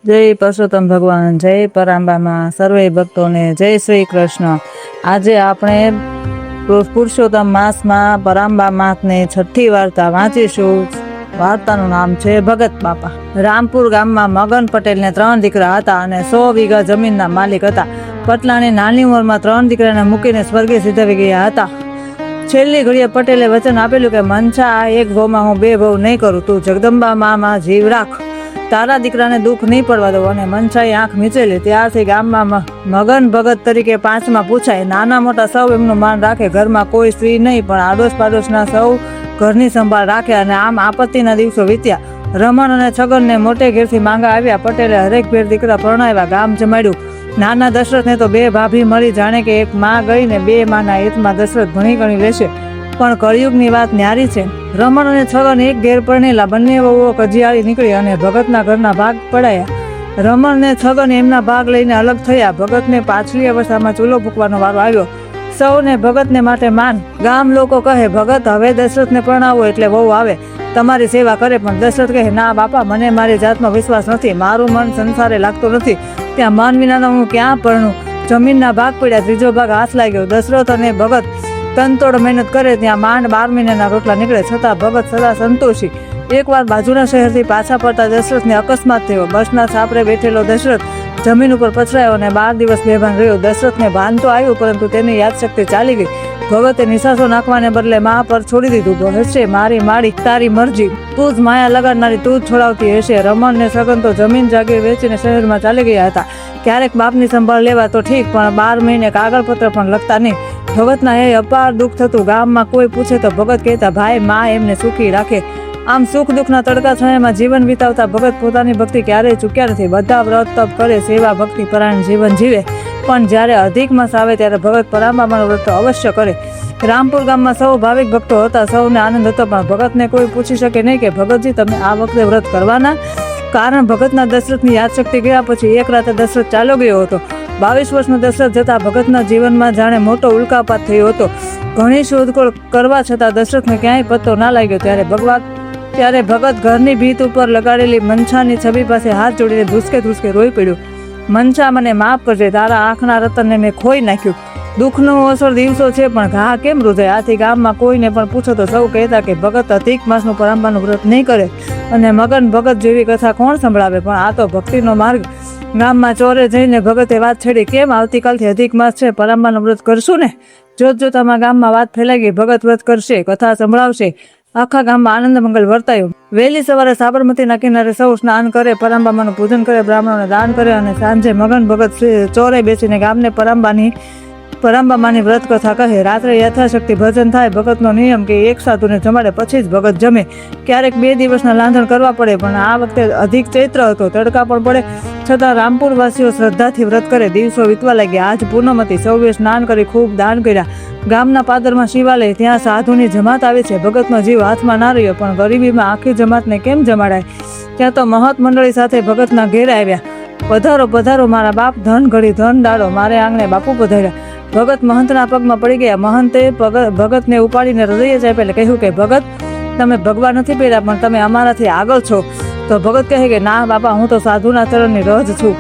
જય પરસોત્તમ ભગવાન, જય પરાંબામાં, સર્વે ભક્તોને જય શ્રી કૃષ્ણ। આજે આપણે પુરુષોત્તમ માસમાં પરાંબા માસની છઠ્ઠી વાર્તા વાંચીશું। વાર્તાનું નામ છે ભગત બાપા। રામપુર ગામમાં મગન પટેલને 3 દીકરા હતા અને 100 વીઘા જમીનના માલિક હતા। પટલાની નાની ઉંમરમાં 3 દીકરાને મૂકીને સ્વર્ગે સિધાવી ગયા હતા। છેલ્લી ઘડીએ પટેલે વચન આપેલું કે મનસા, આ એક ભવમાં હું 2 ભવ નહીં કરું, તું જગદંબા માં જીવ રાખ, તારા દીકરાને દુઃખ નહીં પડવા દો। અને મનસાએ આંખ મીચેલી। ત્યારથી ગામમાં મગન ભગત તરીકે 5માં પૂછાય। નાના મોટા સૌ એમનું માન રાખે। ઘરમાં કોઈ સ્ત્રી નહીં, પણ આડોશ પાડોશના સૌ ઘરની સંભાળ રાખે। અને આમ આપત્તિના દિવસો વીત્યા। રમણ અને છગનને મોટે ઘેરથી માંગા આવ્યા। પટેલે હરેક ભેર દીકરા પરણાવ્યા, ગામ જમાડ્યું। નાના દશરથને તો 2 ભાભી મળી, જાણે કે એક માં ગઈ ને 2 માના હિતમાં દશરથ ભણી ગણી લેશે। પણ કળિયુગની વાત ન્યારી છે। રમણ અને છગન એક ઘેર પરણેલા, બંને વહુઓ કજિયાળી નીકળી અને ભગતના ઘરના ભાગ પડાયા। રમણ ને છગન એમના ભાગ લઈને અલગ થયા। ભગતને પાછલી અવસ્થામાં ચૂલો ફૂંકવાનો વારો આવ્યો। સૌને ભગતને માટે માન। ગામ લોકો કહે, ભગત હવે દશરથને પરણાવો એટલે વહુ આવે, તમારી સેવા કરે। પણ દશરથ કહે, ના બાપા, મને મારી જાતનો વિશ્વાસ નથી, મારું મન સંસારે લાગતું નથી, ત્યાં મન વિનાનો હું ક્યાં પરણું। જમીનના ભાગ પડ્યા, 3જો ભાગ હાથ લાગ્યો। દશરથ અને ભગત તનતોડ મહેનત કરે, ત્યાં માંડ 12 મહિનાના રોટલા નીકળે, છતાં ભગત સદા સંતોષી। એકવાર બાજુના શહેરથી પાછા પડતા દશરથને અકસ્માત થયો। બસના છાપરે બેઠેલો દશરથ જમીન ઉપર પછડાયો અને 12 દિવસ બેભાન રહ્યો। દશરથને ભાન તો આવ્યું, પરંતુ તેની યાદશક્તિ ચાલી ગઈ। ભગતે નિશાસો નાખવાને બદલે મા પર છોડી દીધું। હશે મારી માળી, તારી મરજી, તું જ માયા લગાડનારી, તું જ છોડાવતી હશે। રમણ ને સગન તો જમીન જાગીર વેચીને શહેરમાં ચાલી ગયા હતા। ક્યારેક બાપની સંભાળ લેવા તો ઠીક, પણ 12 મહિને કાગળપત્ર પણ લખતા નહીં। ભગતના એ અપાર દુઃખ થતું। ગામમાં કોઈ પૂછે તો ભગત કહેતા, ભાઈ મા એમને સુખી રાખે। આમ સુખ દુઃખના તડકા છાયામાં જીવન વિતાવતા ભગત પોતાની ભક્તિ ક્યારેય ચૂક્યા નથી। બધા વ્રત તપ કરે, સેવા ભક્તિ પરાયણ જીવન જીવે, પણ જ્યારે અધિક માસ આવે ત્યારે ભગત પરાંબામાનું વ્રત અવશ્ય કરે। રામપુર ગામમાં સૌ ભાવિક ભક્તો હતા, સૌને આનંદ હતો, પણ ભગતને કોઈ પૂછી શકે નહીં કે ભગતજી તમે આ વખતે વ્રત કરવાના? કારણ ભગતના દશરથની યાદશક્તિ ગયા પછી એક રાતે દશરથ ચાલ્યો ગયો હતો। 22 વર્ષનો દશરથ જતા ભગતના જીવનમાં જાણે મોટો ઉલ્કાપાત થયો હતો। ઘણી શોધખોળ કરવા છતાં દશરથને ક્યાંય પત્તો ના લાગ્યો। ત્યારે ભગત ઘરની ભીત ઉપર લગાડેલી મનસાની છબી પાસે હાથ જોડીને ધ્રુસકે રોઈ પડ્યો। મનસા, મને માફ કરજે, તારા આંખના રતનને મેં ખોઈ નાખ્યું। દુઃખનો અવસર દિવસો છે, પણ ઘા કેમ રૂજાય? આથી ગામમાં કોઈને પણ પૂછો તો સૌ કહેતા કે ભગત અધિક માસનું પરાંબાનું વ્રત નહીં કરે અને મગન ભગત જેવી કથા કોણ સંભળાવે? પણ આ તો ભક્તિનો માર્ગ। ગામમાં ચોરે જઈને ભગતે વાત છેડી, કેમ આવતીકાલથી અધિક માસ છે, પરાંબાનું વ્રત કરશું ને? જોતજોતામાં ગામમાં વાત ફેલાઈ ગઈ। ભગત વ્રત કરશે, કથા સંભળાવશે। આખા ગામમાં આનંદ મંગલ વર્તાયો। વહેલી સવારે સાબરમતીના કિનારે સૌ સ્નાન કરે, પરાંબામાનું પૂજન કરે, બ્રાહ્મણોને દાન કરે અને સાંજે મગન ભગત ચોરે બેસીને ગામને પરાંબામાની વ્રત કથા કહે। રાત્રે યથાશક્તિ ભજન થાય। ભગતનો નિયમ કે એક સાધુને જમાડે પછી જ ભગત જમે। ક્યારેક 2 દિવસના લાંધણ કરવા પડે, પણ આ વખતે અધિક ચૈત્ર હતો, તડકા પણ પડે, છતાં રામપુરવાસીઓ શ્રદ્ધાથી વ્રત કરે। દિવસો વીતવા લાગ્યા। આજ પૂનમ હતી। સૌએ સ્નાન કરી ખૂબ દાન કર્યા। ગામના પાદરમાં શિવાલય, ત્યાં સાધુની જમાત આવી છે। ભગતનો જીવ હાથમાં ના રહ્યો, પણ ગરીબીમાં આખી જમાતને કેમ જમાડાય? ત્યાં તો મહત મંડળી સાથે ભગતના ઘેર આવ્યા। પધારો પધારો મારા બાપ, ધન ઘડી ધન ડાળો, મારે આંગણે બાપુ પધાર્યા। ભગત મહંતના પગમાં પડી ગયા। મહંતે ભગતને ઉપાડીને હૃદય જ આપેલે કહ્યું કે ભગત, તમે ભગવા નથી પહેર્યા, પણ તમે અમારાથી આગળ છો। તો ભગત કહે કે ના બાપા, હું તો સાધુના ચરણની રજ છું।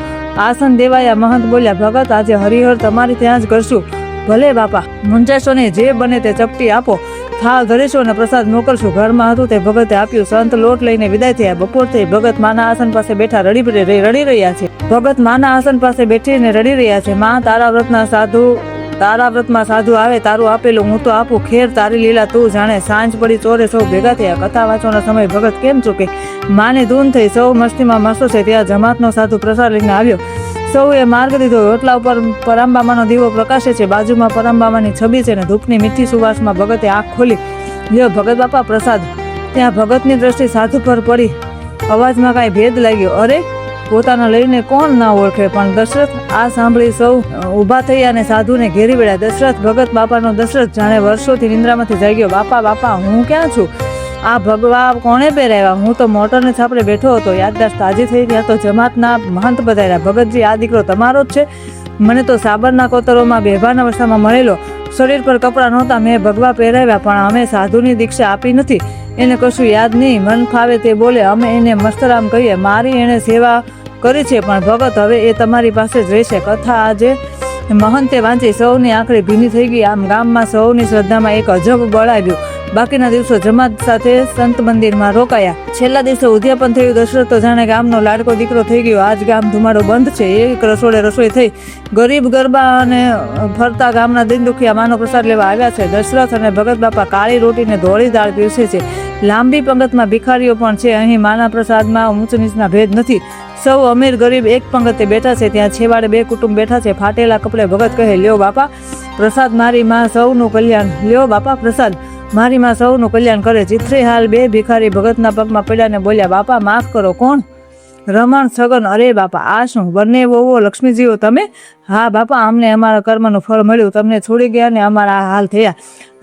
આસન દેવાયા। મહંત બોલ્યા, ભગત આજે હરિહર તમારી ત્યાં જ કરશું। ભલે બાપા, મૂંઝાશો નહીં, જે બને તે ચપટી આપો, થાળ ધરીશું અને પ્રસાદ મોકલશું। ઘરમાં હતું તે ભગતે આપ્યું। સંત લોટ લઈને વિદાય થયા। બપોર થઈ। ભગત માના આસન પાસે બેઠા રડી રહ્યા છે। ભગત માના આસન પાસે બેઠીને રડી રહ્યા છે। માં, તારા વ્રતમાં સાધુ આવે, તારું આપેલું હું તો આપું, ખેર તારી લીલા તું જાણે। સાંજ પડી, ચોરે સૌ ભેગા થયા। કથા વાંચવાનો સમય ભગત કેમ ચૂકે? માની ધૂન થઈ, સૌ મસ્તીમાં મસ્ત છે। ત્યાં જમાતનો સાધુ પ્રસાદ લઈને આવ્યો। સૌએ માર્ગ દીધો। રોટલા ઉપર પરાંબામાનો દીવો પ્રકાશે છે। બાજુમાં પરાંબામાની છબી છે ને ધૂપની મીઠી સુવાસમાં ભગતે આંખ ખોલી, લ્યો ભગત બાપા પ્રસાદ। ત્યાં ભગતની દ્રષ્ટિ સાધુ પર પડી। અવાજમાં કાંઈ ભેદ લાગ્યો। અરે, પોતાના લઈને કોણ ના ઓળખે? પણ દશરથ આ સાંભળી સૌ ઊભા થયા અને સાધુને ઘેરી વળ્યા। દશરથ, ભગત બાપાનો દશરથ જાણે વર્ષોથી નિંદ્રામાંથી જાગ્યો। બાપા બાપા, હું ક્યાં છું? આ ભગવા કોણે પહેરાવ્યા? હું તો મોટરને છાપરે બેઠો હતો। યાદદાસ્ત તાજી થઈ, ત્યાં તો જમાતના મહંત બધાર્યા। ભગતજી, આ દીકરો તમારો જ છે? મને તો સાબરના કોતરોમાં બેભાન અવસ્થામાં મળેલો। શરીર પર કપડાં નહોતા, મેં ભગવા પહેરાવ્યા, પણ અમે સાધુની દીક્ષા આપી નથી। એને કશું યાદ નહીં, મન ફાવે તે બોલે, અમે એને મસ્તરામ કહીએ। મારી એને સેવા કરી છે, પણ ભગત હવે એ તમારી પાસે જ રહેશે. કથા આજે મહંતે વાંચી સૌની આંખડી ભીની થઈ ગઈ. આમ ગામમાં સૌની શ્રદ્ધામાં એક અજબ બળ આવ્યું. બાકીના દિવસો જમાત સાથે સંત મંદિરમાં રોકાયા. છેલ્લા દિવસે ઉદ્યાપન થયું. દશરથ તો જાણે ગામનો લાડકો દીકરો થઈ ગયો. આજ ગામ ધુમાડો બંધ છે. એક રસોડે રસોઈ થઈ. ગરીબ ગરબા અને ફરતા ગામના દિન દુખિયા માનો પ્રસાદ લેવા આવ્યા છે. દશરથ અને ભગત બાપા કાળી રોટીને ધોળી દાળ પીરસે છે. લાંબી પંગતમાં ભિખારીઓ પણ છે. અહીં માના પ્રસાદમાં ઊંચ નીચના ભેદ નથી. સૌ અમીર ગરીબ એક પંગતે બેઠા છે. ત્યાં છેવાડે બે કુટુંબ બેઠા છે. ફાટેલા કપડે ભગત કહે, લ્યો બાપા પ્રસાદ, મારી માં સૌનું કલ્યાણ. લ્યો બાપા પ્રસાદ, મારી માં સૌનું કલ્યાણ કરે. ચિત્રી હાલ બે ભિખારી ભગતના પગમાં પડ્યા ને બોલ્યા, બાપા માફ કરો. કોણ? રમણ, છગન. અરે બાપા આ શું? બંને વહુઓ લક્ષ્મીજીઓ તમે? હા બાપા, અમને અમારા કર્મનું ફળ મળ્યું. તમને છોડી ગયા ને અમારા આ હાલ થયા.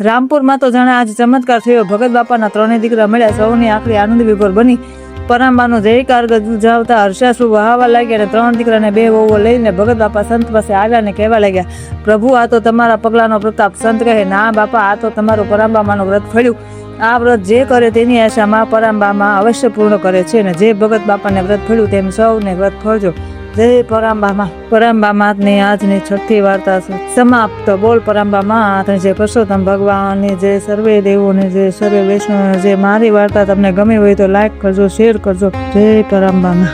રામપુરમાં તો જાણે આજ ચમત્કાર થયો. ભગત બાપાના ત્રણેય દીકરા મળ્યા. સૌની આંખડી આનંદ વિભોર બની. પરાંબાનો જયકાર ગુજાવતા હર્ષાશ્રુ વહાવા લાગ્યા અને ત્રણ દીકરાને બે વહુઓ લઈને ભગત બાપા સંત પાસે આવ્યા ને કહેવા લાગ્યા, પ્રભુ આ તો તમારા પગલાનો પ્રતાપ. સંત કહે, ના બાપા, આ તો તમારું પરાંબામાનું વ્રત ફળ્યું. આ વ્રત જે કરે તેની આશામાં પરાંબામાં અવશ્ય પૂર્ણ કરે છે. ને જે ભગત બાપાને વ્રત ફળ્યું તેમ સૌને વ્રત ફળજો. જય પરાંબામાં. પરાંબામાની આજની છઠ્ઠી વાર્તા સમાપ્ત. બોલ પરાંબામાં. જય પુરુષોત્તમ ભગવાનની જય. સર્વે દેવોને જય. સર્વે વૈષ્ણવને જય. મારી વાર્તા તમને ગમી હોય તો લાઈક કરજો, શેર કરજો. જય પરાંબામાં.